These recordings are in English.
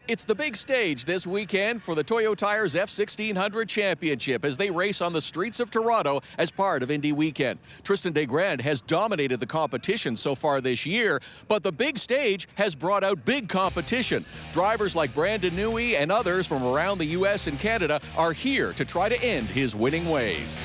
It's the big stage this weekend for the Toyo Tires F1600 Championship as they race on the streets of Toronto as part of Indy Weekend. Tristan DeGrand has dominated the competition so far this year, but the big stage has brought out big competition. Drivers like Brandon Newey and others from around the U.S. and Canada are here to try to end his winning ways.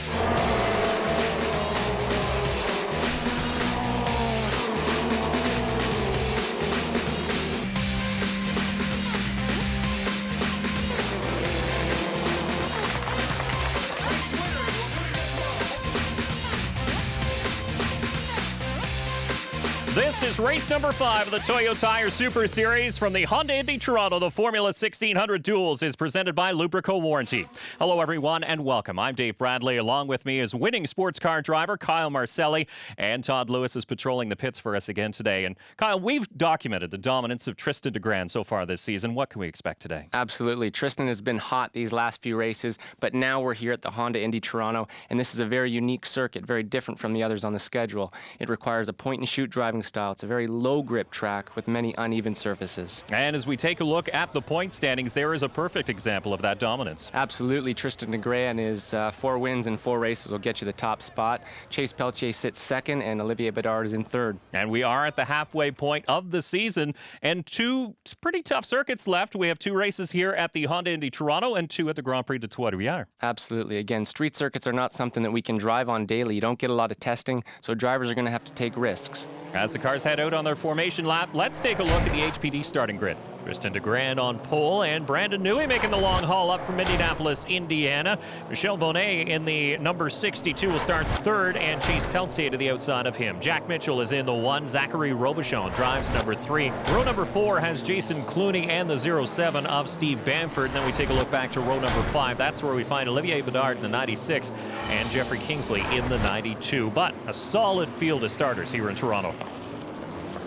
This is race number 5 of the Toyo Tire Super Series from the Honda Indy Toronto. The Formula 1600 Duals is presented by Lubrico Warranty. Hello, everyone, and welcome. I'm Dave Bradley. Along with me is winning sports car driver Kyle Marcelli, and Todd Lewis is patrolling the pits for us again today. And Kyle, we've documented the dominance of Tristan DeGrand so far this season. What can we expect today? Absolutely. Tristan has been hot these last few races, but now we're here at the Honda Indy Toronto, and this is a very unique circuit, very different from the others on the schedule. It requires a point-and-shoot driving style. It's a very low-grip track with many uneven surfaces. And as we take a look at the point standings, there is a perfect example of that dominance. Absolutely. Tristan DeGrand is 4 wins in 4 races will get you the top spot. Chase Pelletier sits second, and Olivier Bedard is in third. And we are at the halfway point of the season, and 2 pretty tough circuits left. We have 2 races here at the Honda Indy Toronto and 2 at the Grand Prix de Trois-Rivières. Absolutely. Again, street circuits are not something that we can drive on daily. You don't get a lot of testing, so drivers are going to have to take risks. As the cars head out on their formation lap, let's take a look at the HPD starting grid. Tristan DeGrand on pole, and Brandon Newey making the long haul up from Indianapolis, Indiana. Michel Bonnet in the number 62 will start third, and Chase Pelletier to the outside of him. Jack Mitchell is in the 1. Zachary Robichon drives number 3. Row number 4 has Jason Clooney and the 07 of Steve Bamford. And then we take a look back to row number 5. That's where we find Olivier Bedard in the 96 and Jeffrey Kingsley in the 92. But a solid field of starters here in Toronto.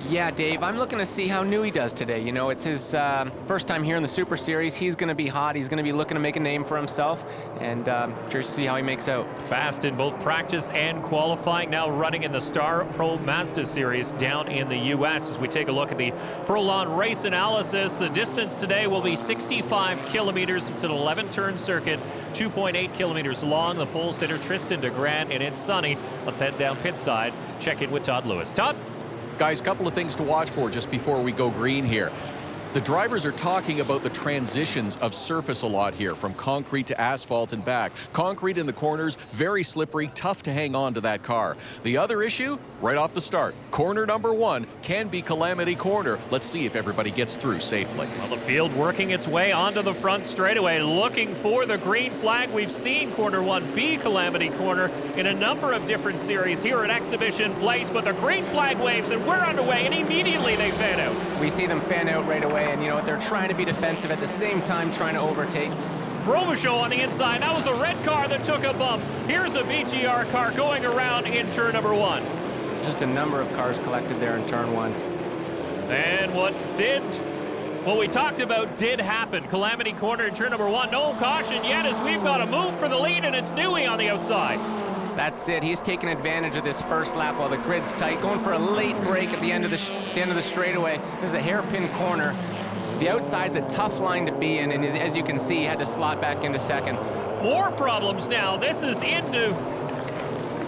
Yeah, Dave, I'm looking to see how Newey does today. You know, it's his first time here in the Super Series. He's going to be hot. He's going to be looking to make a name for himself, and curious to see how he makes out. Fast in both practice and qualifying, now running in the Star Pro Mazda Series down in the U.S. As we take a look at the Prolon race analysis, the distance today will be 65 kilometers. It's an 11-turn circuit, 2.8 kilometers long. The pole sitter, Tristan DeGrand, and it's sunny. Let's head down pit side, check in with Todd Lewis. Todd? Guys, a couple of things to watch for just before we go green here. The drivers are talking about the transitions of surface a lot here, from concrete to asphalt and back. Concrete in the corners, very slippery, tough to hang on to that car. The other issue, right off the start, corner number 1 can be Calamity Corner. Let's see if everybody gets through safely. Well, the field working its way onto the front straightaway, looking for the green flag. We've seen corner 1 be Calamity Corner in a number of different series here at Exhibition Place, but the green flag waves, and we're underway, and immediately they fan out. We see them fan out right away, and you know what, they're trying to be defensive at the same time trying to overtake. Robichon on the inside. That was the red car that took a bump. Here's a BGR car going around in turn number 1. Just a number of cars collected there in turn 1. And what we talked about did happen. Calamity Corner in turn number 1. No caution yet as we've got a move for the lead, and it's Newey on the outside. That's it. He's taking advantage of this first lap while the grid's tight, going for a late break at the end of the straightaway. This is a hairpin corner. The outside's a tough line to be in, and as you can see, he had to slot back into second. More problems now. This is into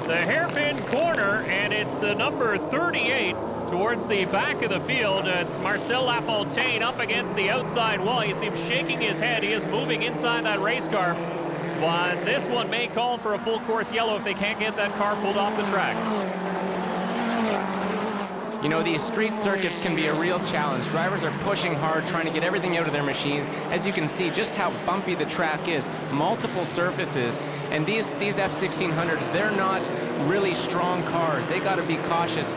the hairpin corner, and it's the number 38 towards the back of the field. It's Marcel Lafontaine up against the outside wall. You see him shaking his head. He is moving inside that race car. But this one may call for a full course yellow if they can't get that car pulled off the track. You know, these street circuits can be a real challenge. Drivers are pushing hard, trying to get everything out of their machines. As you can see, just how bumpy the track is. Multiple surfaces. And these F1600s, they're not really strong cars. They got to be cautious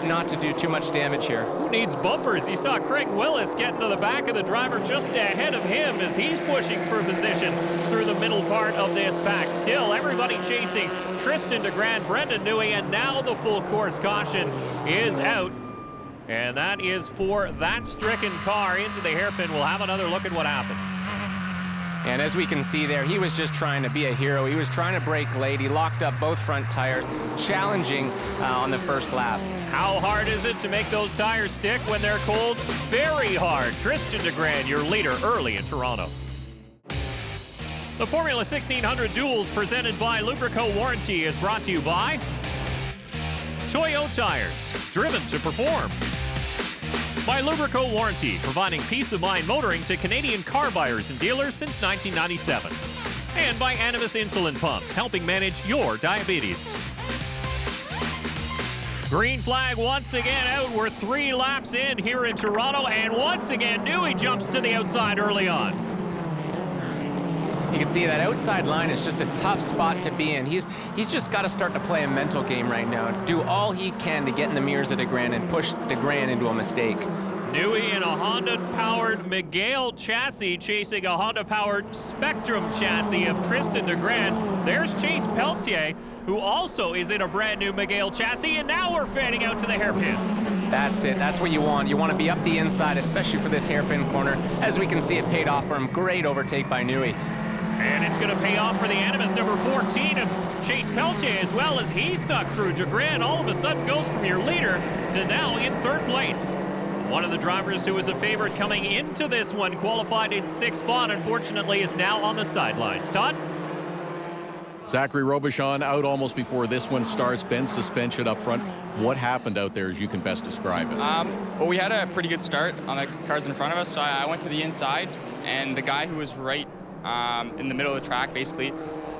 not to do too much damage here. Who needs bumpers? You saw Craig Willis getting to the back of the driver just ahead of him as he's pushing for position through the middle part of this pack. Still, everybody chasing Tristan DeGrand, Brandon Newey, and now the full course caution is out. And that is for that stricken car into the hairpin. We'll have another look at what happened. And as we can see there, he was just trying to be a hero. He was trying to brake late. He locked up both front tires, challenging on the first lap. How hard is it to make those tires stick when they're cold? Very hard. Tristan DeGrand, your leader early in Toronto. The Formula 1600 Duals presented by Lubrico Warranty is brought to you by Toyo Tires, driven to perform. By Lubrico Warranty, providing peace of mind motoring to Canadian car buyers and dealers since 1997. And by Animus Insulin Pumps, helping manage your diabetes. Green flag once again out. We're 3 laps in here in Toronto, and once again, Newey jumps to the outside early on. You can see that outside line is just a tough spot to be in. He's just got to start to play a mental game right now. Do all he can to get in the mirrors of DeGrand and push DeGrand into a mistake. Newey in a Honda-powered Miguel chassis chasing a Honda-powered Spectrum chassis of Tristan DeGrand. There's Chase Peltier, who also is in a brand new Miguel chassis, and now we're fanning out to the hairpin. That's it. That's what you want. You want to be up the inside, especially for this hairpin corner. As we can see, it paid off for him. Great overtake by Newey. And it's going to pay off for the Animus number 14 of Chase Peltier, as well as he snuck through. DeGrand all of a sudden goes from your leader to now in 3rd place. One of the drivers who was a favorite coming into this one, qualified in 6th spot, unfortunately is now on the sidelines. Todd? Zachary Robichon out almost before this one starts. Bend suspension up front. What happened out there as you can best describe it? Well, we had a pretty good start on the cars in front of us, so I went to the inside, and the guy who was right in the middle of the track, basically,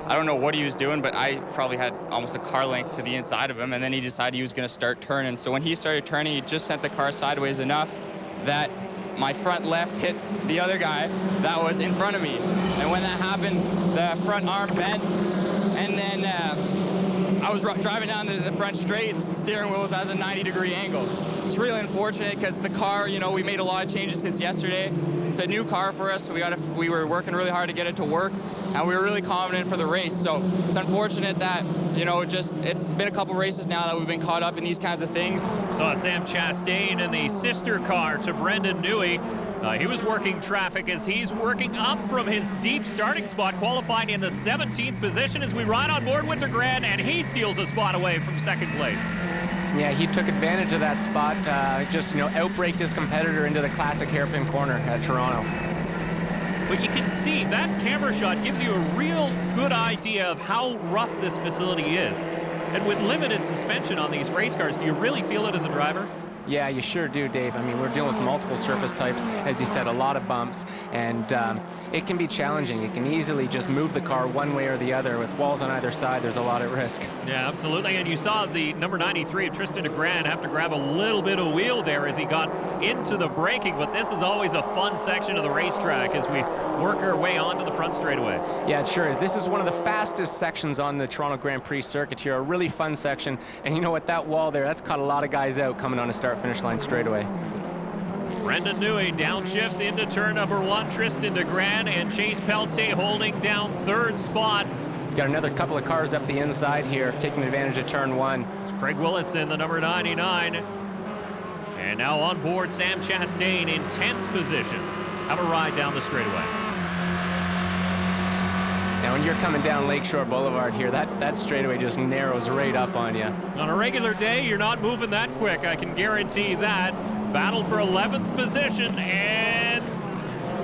I don't know what he was doing, but I probably had almost a car length to the inside of him, and then he decided he was going to start turning. So when he started turning, he just sent the car sideways enough that my front left hit the other guy that was in front of me. And when that happened, the front arm bent, and then I was driving down the front straight. The steering wheel was at a 90-degree angle. It's really unfortunate because the car, you know, we made a lot of changes since yesterday. It's a new car for us, so we were working really hard to get it to work, and we were really confident for the race. So it's unfortunate that, you know, it's been a couple races now that we've been caught up in these kinds of things. Saw Sam Chastain in the sister car to Brendan Newey. He was working traffic as he's working up from his deep starting spot, qualifying in the 17th position as we ride on board with DeGrand, and he steals a spot away from 2nd place. Yeah, he took advantage of that spot, just, you know, outbraked his competitor into the classic hairpin corner at Toronto. But you can see that camera shot gives you a real good idea of how rough this facility is. And with limited suspension on these race cars, do you really feel it as a driver? Yeah, you sure do, Dave. I mean, we're dealing with multiple surface types, as you said, a lot of bumps, and it can be challenging. It can easily just move the car one way or the other. With walls on either side, there's a lot at risk. Yeah, absolutely. And you saw the number 93 of Tristan DeGrand have to grab a little bit of wheel there as he got into the braking, but this is always a fun section of the racetrack as we work our way onto the front straightaway. Yeah, it sure is. This is one of the fastest sections on the Toronto Grand Prix circuit here, a really fun section. And you know what, that wall there, that's caught a lot of guys out coming on a start-finish line straightaway. Brendan Newey downshifts into turn number 1. Tristan DeGrand and Chase Peltier holding down 3rd spot. Got another couple of cars up the inside here, taking advantage of turn 1. It's Craig Willis in the number 99. And now on board Sam Chastain in 10th position. Have a ride down the straightaway. Now, when you're coming down Lakeshore Boulevard here, that straightaway just narrows right up on you. On a regular day, you're not moving that quick, I can guarantee that. Battle for 11th position, and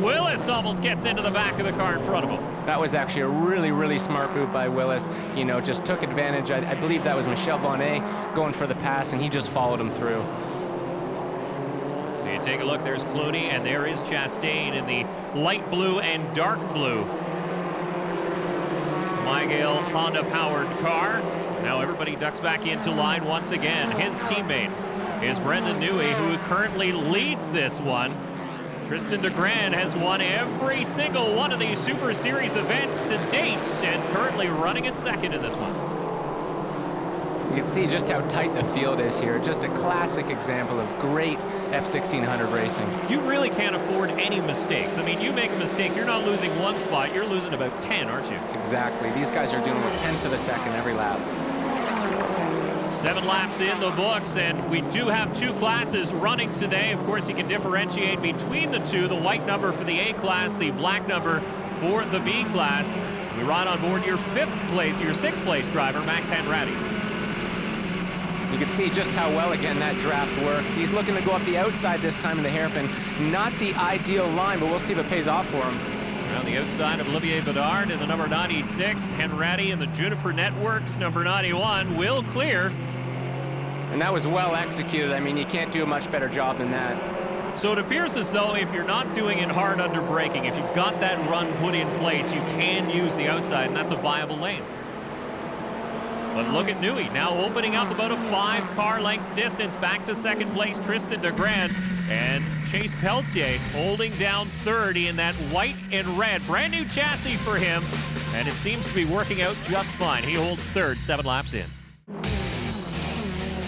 Willis almost gets into the back of the car in front of him. That was actually a really, really smart move by Willis. You know, just took advantage. I believe that was Michel Bonnet going for the pass, and he just followed him through. So you take a look, there's Clooney, and there is Chastain in the light blue and dark blue Miguel Honda-powered car. Now everybody ducks back into line once again. His teammate is Brendan Newey, who currently leads this one. Tristan DeGrand has won every single one of these Super Series events to date and currently running in 2nd in this one. You can see just how tight the field is here. Just a classic example of great F1600 racing. You really can't afford any mistakes. I mean, you make a mistake, you're not losing 1 spot, you're losing about 10, aren't you? Exactly. These guys are doing with tenths of a second every lap. 7 laps in the books, and we do have 2 classes running today. Of course, you can differentiate between the two. The white number for the A class, the black number for the B class. We ride on board your sixth place driver, Max Hanratty. You can see just how well, again, that draft works. He's looking to go up the outside this time in the hairpin. Not the ideal line, but we'll see if it pays off for him. Around the outside of Olivier Bedard in the number 96. Hanratty in the Juniper Networks, number 91, will clear. And that was well executed. I mean, you can't do a much better job than that. So it appears as though if you're not doing it hard under braking, if you've got that run put in place, you can use the outside, and that's a viable lane. But look at Newey now opening up about a 5-car length distance back to second place, Tristan DeGrand, and Chase Pelletier holding down third in that white and red. Brand new chassis for him, and it seems to be working out just fine. He holds third, 7 laps in.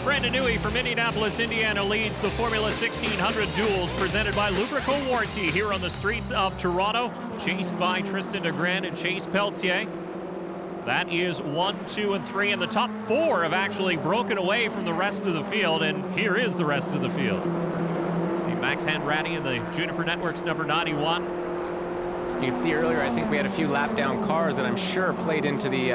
Brandon Newey from Indianapolis, Indiana leads the Formula 1600 Duals presented by Lubrico Warranty here on the streets of Toronto, chased by Tristan DeGrand and Chase Pelletier. That is 1, 2, and 3, and the top 4 have actually broken away from the rest of the field, and here is the rest of the field. See Max Hanratty in the Juniper Networks number 91. You can see earlier, I think we had a few lap down cars that I'm sure played into the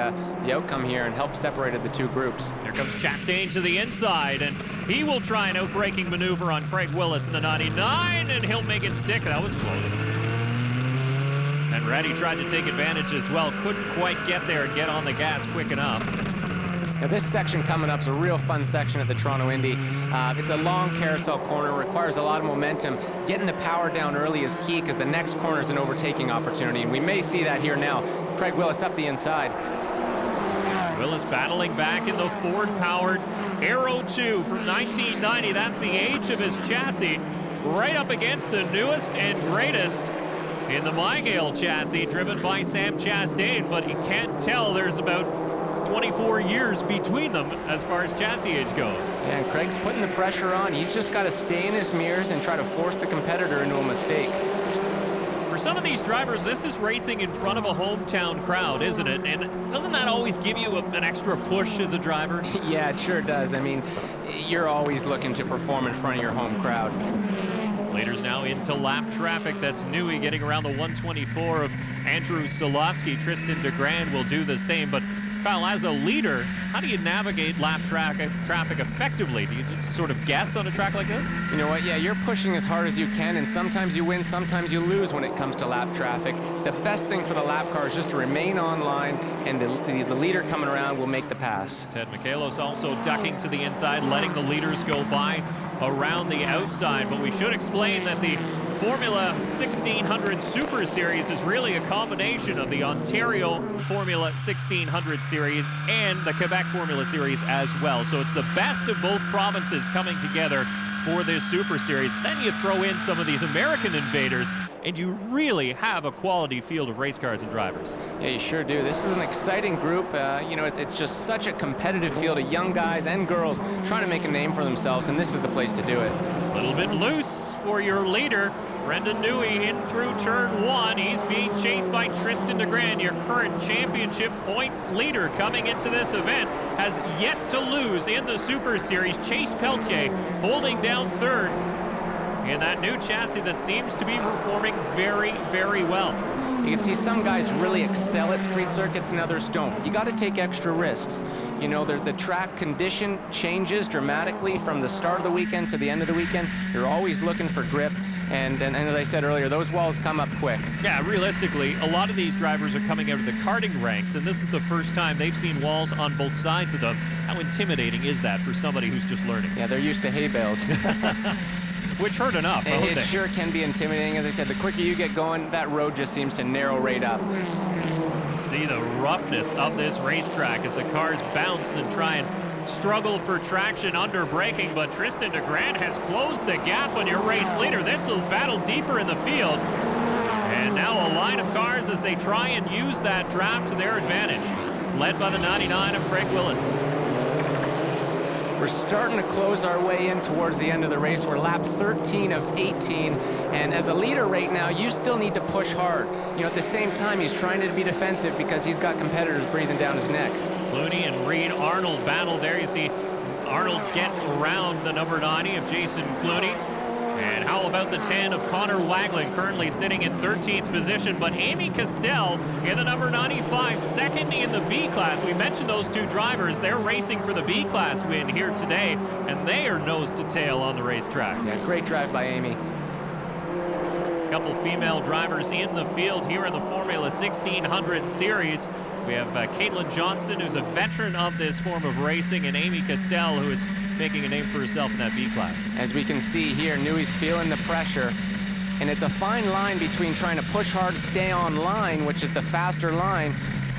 outcome here and helped separated the two groups. Here comes Chastain to the inside, and he will try an outbraking maneuver on Craig Willis in the 99, and he'll make it stick. That was close. And Reddy tried to take advantage as well. Couldn't quite get there and get on the gas quick enough. Now this section coming up is a real fun section at the Toronto Indy. It's a long carousel corner, requires a lot of momentum. Getting the power down early is key because the next corner is an overtaking opportunity, and we may see that here now. Craig Willis up the inside. Willis battling back in the Ford-powered Aero 2 from 1990. That's the age of his chassis. Right up against the newest and greatest in the Mygale chassis, driven by Sam Chastain, but you can't tell there's about 24 years between them as far as chassis age goes. Yeah, and Craig's putting the pressure on. He's just got to stay in his mirrors and try to force the competitor into a mistake. For some of these drivers, this is racing in front of a hometown crowd, isn't it? And doesn't that always give you an extra push as a driver? Yeah, it sure does. I mean, you're always looking to perform in front of your home crowd. Leaders now into lap traffic. That's Newey getting around the 124 of Andrew Solovsky. Tristan DeGrand will do the same, but Kyle, as a leader, how do you navigate lap traffic effectively? Do you just sort of guess on a track like this? You know what? Yeah, you're pushing as hard as you can, and sometimes you win, sometimes you lose when it comes to lap traffic. The best thing for the lap car is just to remain on line, and the leader coming around will make the pass. Ted Michaelos also ducking to the inside, letting the leaders go by around the outside. But we should explain that the Formula 1600 Super Series is really a combination of the Ontario Formula 1600 Series and the Quebec Formula Series as well. So it's the best of both provinces coming together for this Super Series. Then you throw in some of these American invaders, and you really have a quality field of race cars and drivers. Yeah, you sure do. This is an exciting group. You know, it's just such a competitive field of young guys and girls trying to make a name for themselves, and this is the place to do it. A little bit loose for your leader, Brendan Newey, in through turn 1. He's being chased by Tristan DeGrand, your current championship points leader coming into this event. Has yet to lose in the Super Series. Chase Pelletier holding down third in that new chassis that seems to be performing very, very well. You can see some guys really excel at street circuits and others don't. You got to take extra risks. You know, the track condition changes dramatically from the start of the weekend to the end of the weekend. You're always looking for grip, and as I said earlier, those walls come up quick. Yeah, realistically, a lot of these drivers are coming out of the karting ranks, and this is the first time they've seen walls on both sides of them. How intimidating is that for somebody who's just learning? Yeah, they're used to hay bales. Which hurt enough, don't It they? sure can be intimidating. As I said, the quicker you get going, that road just seems to narrow right up. See the roughness of this racetrack as the cars bounce and try and struggle for traction under braking, but Tristan DeGrand has closed the gap on your race leader. This will battle deeper in the field. And now a line of cars as they try and use that draft to their advantage. It's led by the 99 of Craig Willis. We're starting to close our way in towards the end of the race. We're lap 13 of 18, and as a leader right now, you still need to push hard. You know, at the same time, he's trying to be defensive because he's got competitors breathing down his neck. Clooney and Reed Arnold battle there. You see Arnold get around the number 90 of Jason Clooney. And how about the 10 of Connor Wagland, currently sitting in 13th position, but Amy Castell in the number 95, second in the B class. We mentioned those two drivers. They're racing for the B class win here today, and they are nose to tail on the racetrack. Yeah, great drive by Amy. A couple female drivers in the field here in the Formula 1600 series. We have Caitlin Johnston, who's a veteran of this form of racing, and Amy Castell, who is making a name for herself in that B class. As we can see here, Newey's feeling the pressure, and it's a fine line between trying to push hard, stay on line, which is the faster line,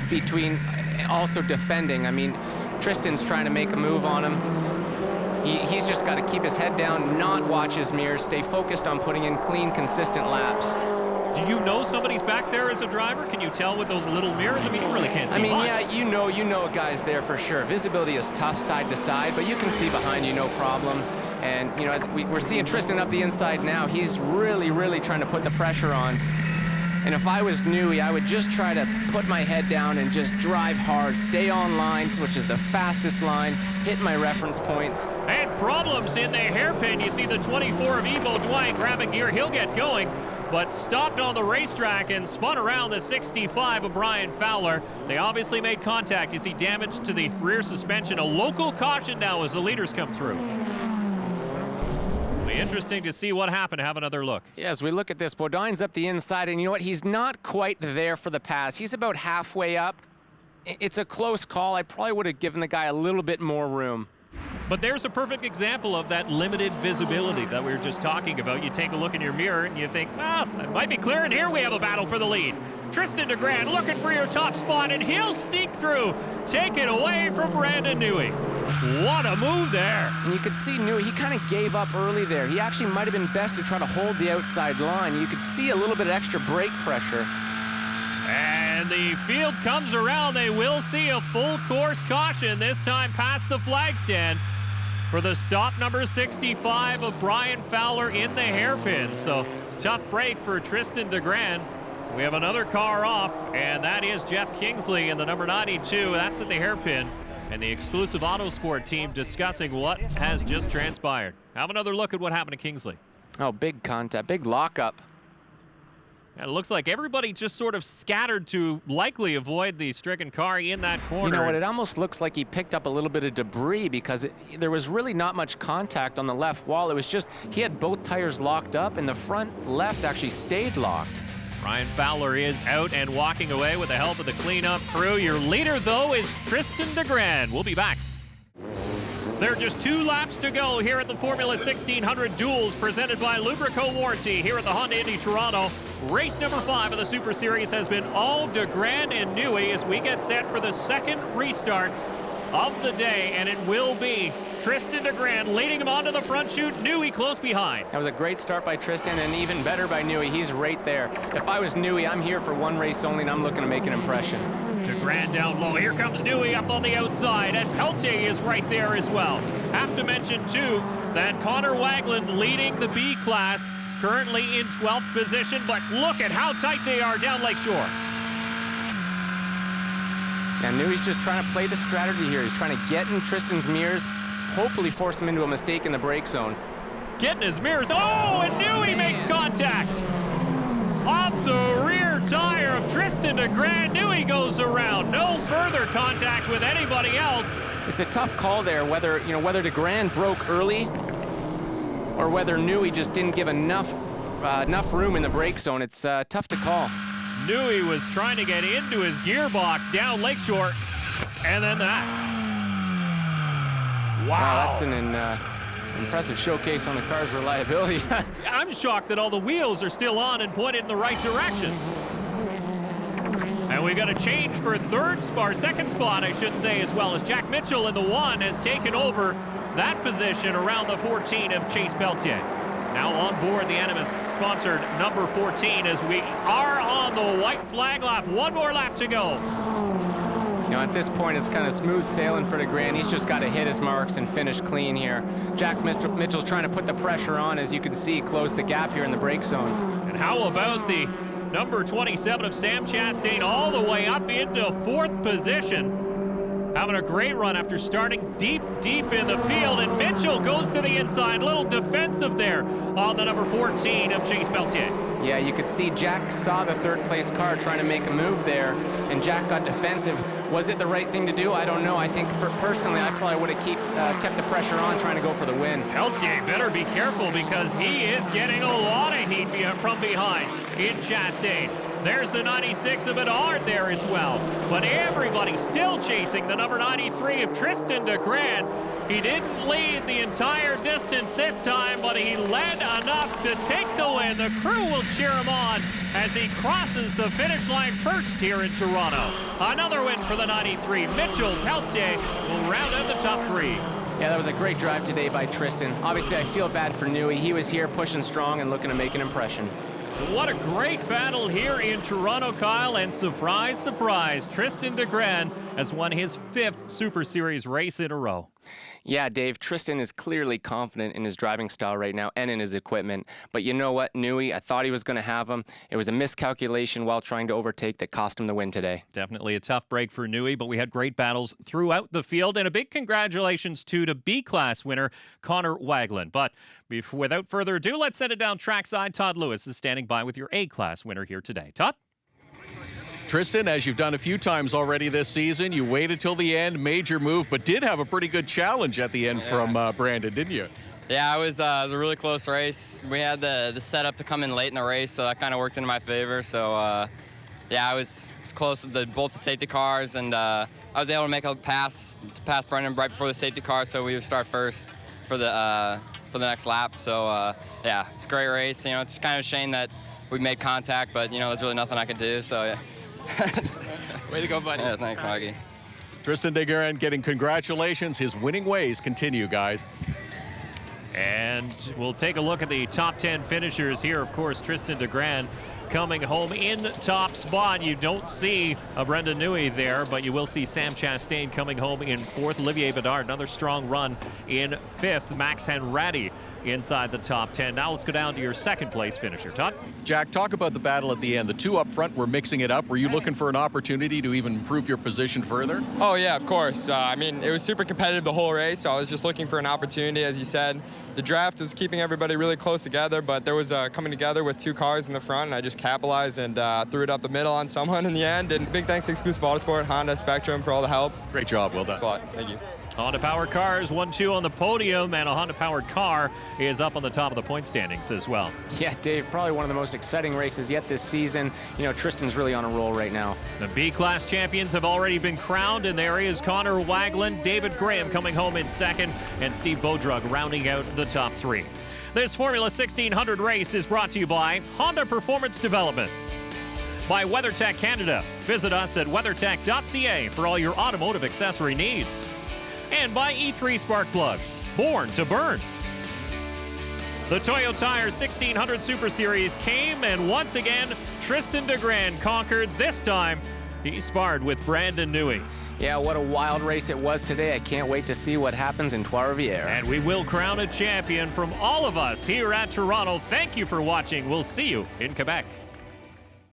between also defending. I mean, Tristan's trying to make a move on him. He's just got to keep his head down, not watch his mirrors, stay focused on putting in clean, consistent laps. Do you know somebody's back there as a driver? Can you tell with those little mirrors? I mean, you really can't see much. Yeah, you know a guy's there for sure. Visibility is tough side to side, but you can see behind you, no problem. And, you know, as we're seeing Tristan up the inside now, he's really, really trying to put the pressure on. And if I was Newey, I would just try to put my head down and just drive hard, stay on lines, which is the fastest line, hit my reference points. And problems in the hairpin. You see the 24 of Ebo Dwight grab a gear, he'll get going, but stopped on the racetrack and spun around the 65 of Brian Fowler. They obviously made contact. You see damage to the rear suspension. A local caution now as the leaders come through. Be interesting to see what happened. Have another look. Yeah, as we look at this, Bodine's up the inside, and you know what? He's not quite there for the pass. He's about halfway up. It's a close call. I probably would have given the guy a little bit more room. But there's a perfect example of that limited visibility that we were just talking about. You take a look in your mirror and you think, well, it might be clear, and here we have a battle for the lead. Tristan DeGrand looking for your top spot, and he'll sneak through. Take it away from Brandon Newey. What a move there. And you could see Newey, he kind of gave up early there. He actually might have been best to try to hold the outside line. You could see a little bit of extra brake pressure. And the field comes around. They will see a full course caution, this time past the flag stand, for the stop number 65 of Brian Fowler in the hairpin. So tough break for Tristan DeGrand. We have another car off, and that is Jeff Kingsley in the number 92. That's at the hairpin. And the exclusive Autosport team discussing what has just transpired. Have another look at what happened to Kingsley. Oh, big contact, big lockup. And it looks like everybody just sort of scattered to likely avoid the stricken car in that corner. You know what, it almost looks like he picked up a little bit of debris because there was really not much contact on the left wall. It was just, he had both tires locked up and the front left actually stayed locked. Ryan Fowler is out and walking away with the help of the cleanup crew. Your leader, though, is Tristan DeGrand. We'll be back. There are just 2 laps to go here at the Formula 1600 Duals, presented by Lubrico Warranty here at the Honda Indy Toronto. Race number 5 of the Super Series has been all DeGrand and Newey as we get set for the second restart of the day, and it will be Tristan DeGrand leading him onto the front chute, Newey close behind. That was a great start by Tristan, and even better by Newey. He's right there. If I was Newey, I'm here for one race only, and I'm looking to make an impression. DeGrand down low. Here comes Newey up on the outside, and Peltier is right there as well. Have to mention, too, that Connor Wagland leading the B class, currently in 12th position, but look at how tight they are down Lakeshore. Now Newey's just trying to play the strategy here. He's trying to get in Tristan's mirrors, hopefully force him into a mistake in the brake zone. Getting his mirrors. Oh, and Newey makes contact. Off the rear tire of Tristan DeGrand. Newey goes around. No further contact with anybody else. It's a tough call there, whether DeGrand broke early or whether Newey just didn't give enough room in the brake zone. It's tough to call. Newey was trying to get into his gearbox down Lakeshore, and then that. Wow. That's an impressive showcase on the car's reliability. I'm shocked that all the wheels are still on and pointed in the right direction. And we got a change for second spot, I should say, as well, as Jack Mitchell in the 1 has taken over that position around the 14 of Chase Peltier. Now on board the Animas-sponsored number 14 as we are on the white flag lap. One more lap to go. You know, at this point, it's kind of smooth sailing for DeGrand. He's just got to hit his marks and finish clean here. Jack Mitchell's trying to put the pressure on, as you can see, close the gap here in the brake zone. And how about the number 27 of Sam Chastain all the way up into 4th position? having a great run after starting deep in the field, and Mitchell goes to the inside. Little defensive there on the number 14 of Chase Pelletier. Yeah, you could see Jack saw the third place car trying to make a move there, and Jack got defensive. Was it the right thing to do? I don't know. I think personally, I probably would have kept the pressure on trying to go for the win. Pelletier better be careful because he is getting a lot of heat from behind in Chastain. There's the 96 of Bedard there as well. But everybody still chasing the number 93 of Tristan DeGrand. He didn't lead the entire distance this time, but he led enough to take the win. The crew will cheer him on as he crosses the finish line first here in Toronto. Another win for the 93. Mitchell Pelletier will round out the top 3. Yeah, that was a great drive today by Tristan. Obviously, I feel bad for Newey. He was here pushing strong and looking to make an impression. So what a great battle here in Toronto, Kyle, and surprise, surprise, Tristan DeGrand has won his 5th Super Series race in a row. Yeah, Dave, Tristan is clearly confident in his driving style right now and in his equipment. But you know what, Newey, I thought he was going to have him. It was a miscalculation while trying to overtake that cost him the win today. Definitely a tough break for Newey, but we had great battles throughout the field. And a big congratulations to the B-Class winner, Connor Wagland. But without further ado, let's send it down trackside. Todd Lewis is standing by with your A-Class winner here today. Todd? Tristan, as you've done a few times already this season, you waited till the end, made your move, but did have a pretty good challenge at the end from Brandon, didn't you? Yeah, it was a really close race. We had the setup to come in late in the race, so that kind of worked in my favor. So, yeah, I was close to both the safety cars, and I was able to make a pass to pass Brendan right before the safety car, so we would start first for the next lap. So, yeah, it's a great race. You know, it's kind of a shame that we made contact, but, you know, there's really nothing I could do, so, yeah. Way to go, buddy. Yeah, thanks, Maggie. Tristan DeGrand getting congratulations. His winning ways continue, guys. And we'll take a look at the top 10 finishers here. Of course, Tristan DeGrand coming home in top spot. You don't see Brendan Newey there, but you will see Sam Chastain coming home in 4th. Olivier Bedard, another strong run in 5th. Max Hanratty inside the top 10. Now let's go down to your 2nd place finisher. Todd? Jack, talk about the battle at the end. The two up front were mixing it up. Were you looking for an opportunity to even improve your position further? Oh, yeah, of course. I mean, it was super competitive the whole race, so I was just looking for an opportunity, as you said. The draft was keeping everybody really close together, but there was coming together with 2 cars in the front, and I just capitalized and threw it up the middle on someone in the end. And big thanks to Exclusive Autosport, Honda, Spectrum for all the help. Great job. Well done. Thanks a lot. Thank you. Honda Powered cars 1-2 on the podium, and a Honda Powered car is up on the top of the point standings as well. Yeah, Dave, probably one of the most exciting races yet this season. You know, Tristan's really on a roll right now. The B-Class champions have already been crowned, and there is Connor Wagland, David Graham coming home in 2nd, and Steve Bodrug rounding out the top 3. This Formula 1600 race is brought to you by Honda Performance Development, by WeatherTech Canada. Visit us at weathertech.ca for all your automotive accessory needs. And by E3 Spark Plugs, born to burn. The Toyo Tire 1600 Super Series came, and once again, Tristan DeGrand conquered. This time, he sparred with Brandon Newey. Yeah, what a wild race it was today. I can't wait to see what happens in Trois-Rivières. And we will crown a champion from all of us here at Toronto. Thank you for watching. We'll see you in Quebec.